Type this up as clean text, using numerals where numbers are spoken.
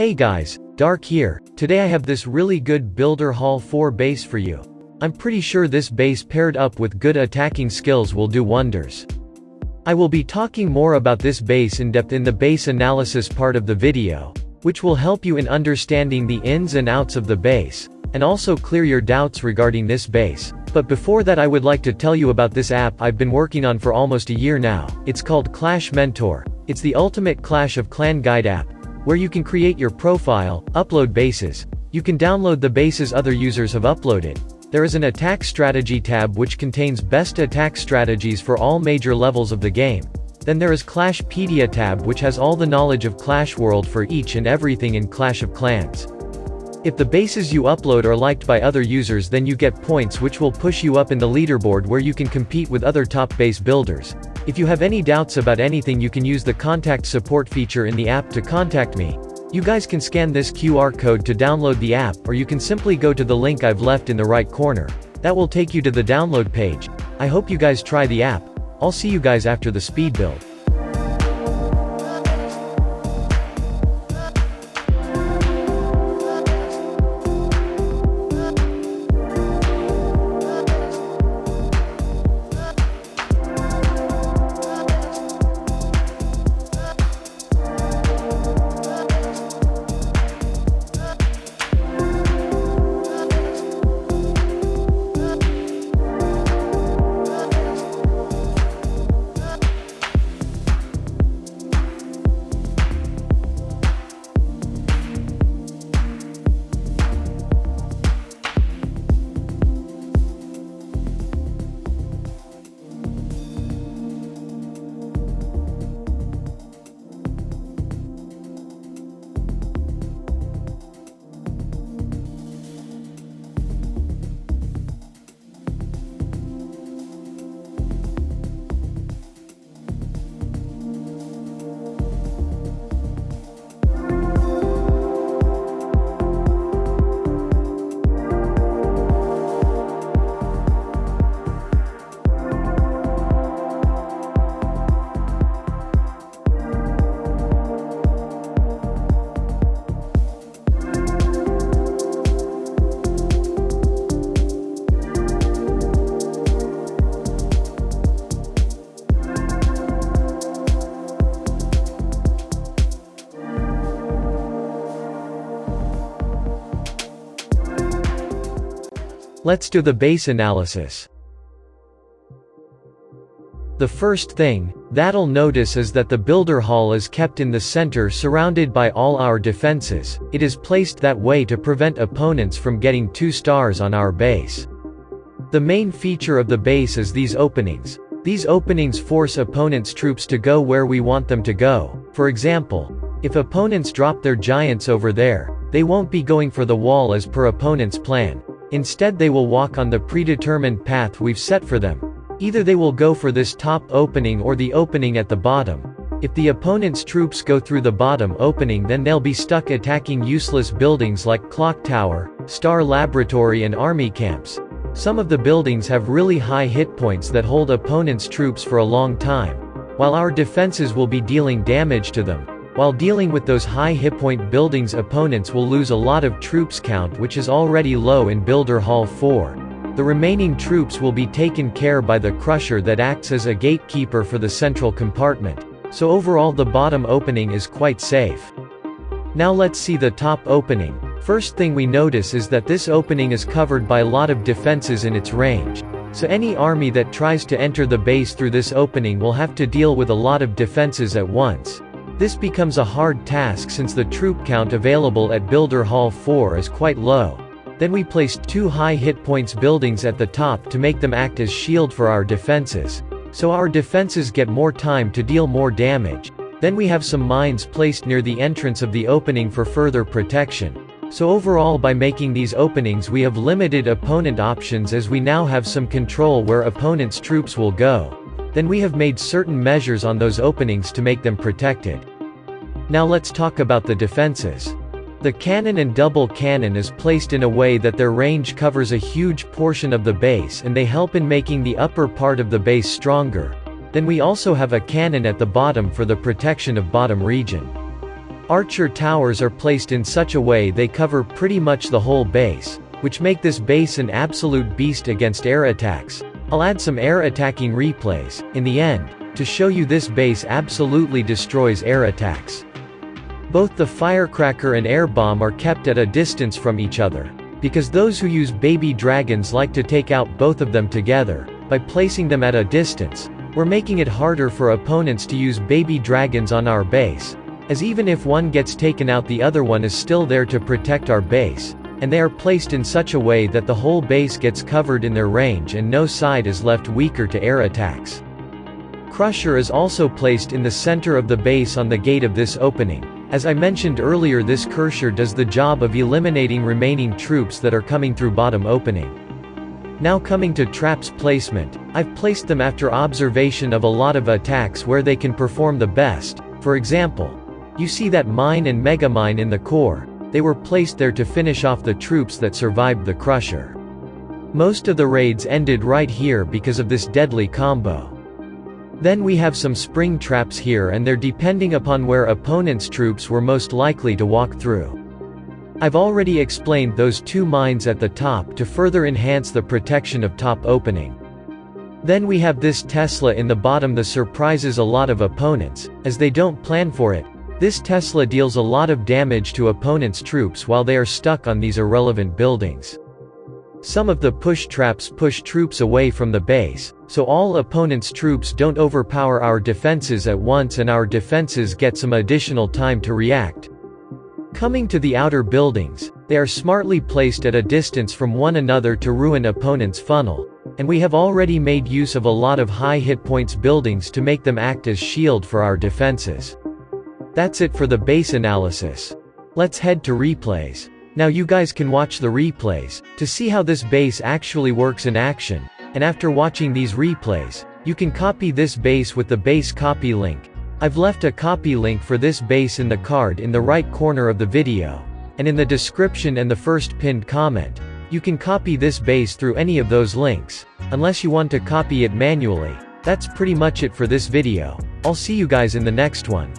Hey guys, Dark here. Today I have this really good Builder Hall 4 base for you. I'm pretty sure this base paired up with good attacking skills will do wonders. I will be talking more about this base in depth in the base analysis part of the video, which will help you in understanding the ins and outs of the base, and also clear your doubts regarding this base. But before that, I would like to tell you about this app I've been working on for almost a year now. It's called Clash Mentor. It's the ultimate Clash of Clan guide app, where you can create your profile, upload bases. You can download the bases other users have uploaded. There is an attack strategy tab which contains best attack strategies for all major levels of the game. Then there is Clashpedia tab which has all the knowledge of Clash World for each and everything in Clash of Clans. If the bases you upload are liked by other users, then you get points which will push you up in the leaderboard where you can compete with other top base builders. If you have any doubts about anything, you can use the contact support feature in the app to contact me. You guys can scan this QR code to download the app, or you can simply go to the link I've left in the right corner. That will take you to the download page. I hope you guys try the app. I'll see you guys after the speed build. Let's do the base analysis. The first thing that'll notice is that the builder hall is kept in the center, surrounded by all our defenses. It is placed that way to prevent opponents from getting 2 stars on our base. The main feature of the base is these openings. These openings force opponents' troops to go where we want them to go. For example, if opponents drop their giants over there, they won't be going for the wall as per opponent's plan. Instead, they will walk on the predetermined path we've set for them. Either they will go for this top opening or the opening at the bottom. If the opponent's troops go through the bottom opening, then they'll be stuck attacking useless buildings like Clock Tower, Star Laboratory and Army Camps. Some of the buildings have really high hit points that hold opponents' troops for a long time, while our defenses will be dealing damage to them. While dealing with those high hit point buildings, opponents will lose a lot of troops count, which is already low in Builder Hall 4. The remaining troops will be taken care by the Crusher that acts as a gatekeeper for the central compartment. So overall the bottom opening is quite safe. Now let's see the top opening. First thing we notice is that this opening is covered by a lot of defenses in its range. So any army that tries to enter the base through this opening will have to deal with a lot of defenses at once. This becomes a hard task since the troop count available at Builder Hall 4 is quite low. Then we placed 2 high hit points buildings at the top to make them act as shield for our defenses. So our defenses get more time to deal more damage. Then we have some mines placed near the entrance of the opening for further protection. So overall, by making these openings, we have limited opponent options as we now have some control where opponents' troops will go. Then we have made certain measures on those openings to make them protected. Now let's talk about the defenses. The cannon and double cannon is placed in a way that their range covers a huge portion of the base, and they help in making the upper part of the base stronger. Then we also have a cannon at the bottom for the protection of bottom region. Archer towers are placed in such a way they cover pretty much the whole base, which make this base an absolute beast against air attacks. I'll add some air attacking replays, in the end, to show you this base absolutely destroys air attacks. Both the firecracker and air bomb are kept at a distance from each other, because those who use baby dragons like to take out both of them together. By placing them at a distance, we're making it harder for opponents to use baby dragons on our base, as even if one gets taken out the other one is still there to protect our base, and they are placed in such a way that the whole base gets covered in their range and no side is left weaker to air attacks. Crusher is also placed in the center of the base on the gate of this opening. As I mentioned earlier, this cursor does the job of eliminating remaining troops that are coming through bottom opening. Now coming to traps placement, I've placed them after observation of a lot of attacks where they can perform the best. For example, you see that mine and mega mine in the core, they were placed there to finish off the troops that survived the crusher. Most of the raids ended right here because of this deadly combo. Then we have some spring traps here, and they're depending upon where opponents' troops were most likely to walk through. I've already explained those two mines at the top to further enhance the protection of top opening. Then we have this Tesla in the bottom that surprises a lot of opponents, as they don't plan for it. This Tesla deals a lot of damage to opponents' troops while they are stuck on these irrelevant buildings. Some of the push traps push troops away from the base, so all opponents' troops don't overpower our defenses at once and our defenses get some additional time to react. Coming to the outer buildings, they are smartly placed at a distance from one another to ruin opponents' funnel, and we have already made use of a lot of high hit points buildings to make them act as shield for our defenses. That's it for the base analysis. Let's head to replays. Now you guys can watch the replays to see how this base actually works in action, and after watching these replays, you can copy this base with the base copy link. I've left a copy link for this base in the card in the right corner of the video, and in the description and the first pinned comment. You can copy this base through any of those links, unless you want to copy it manually. That's pretty much it for this video. I'll see you guys in the next one.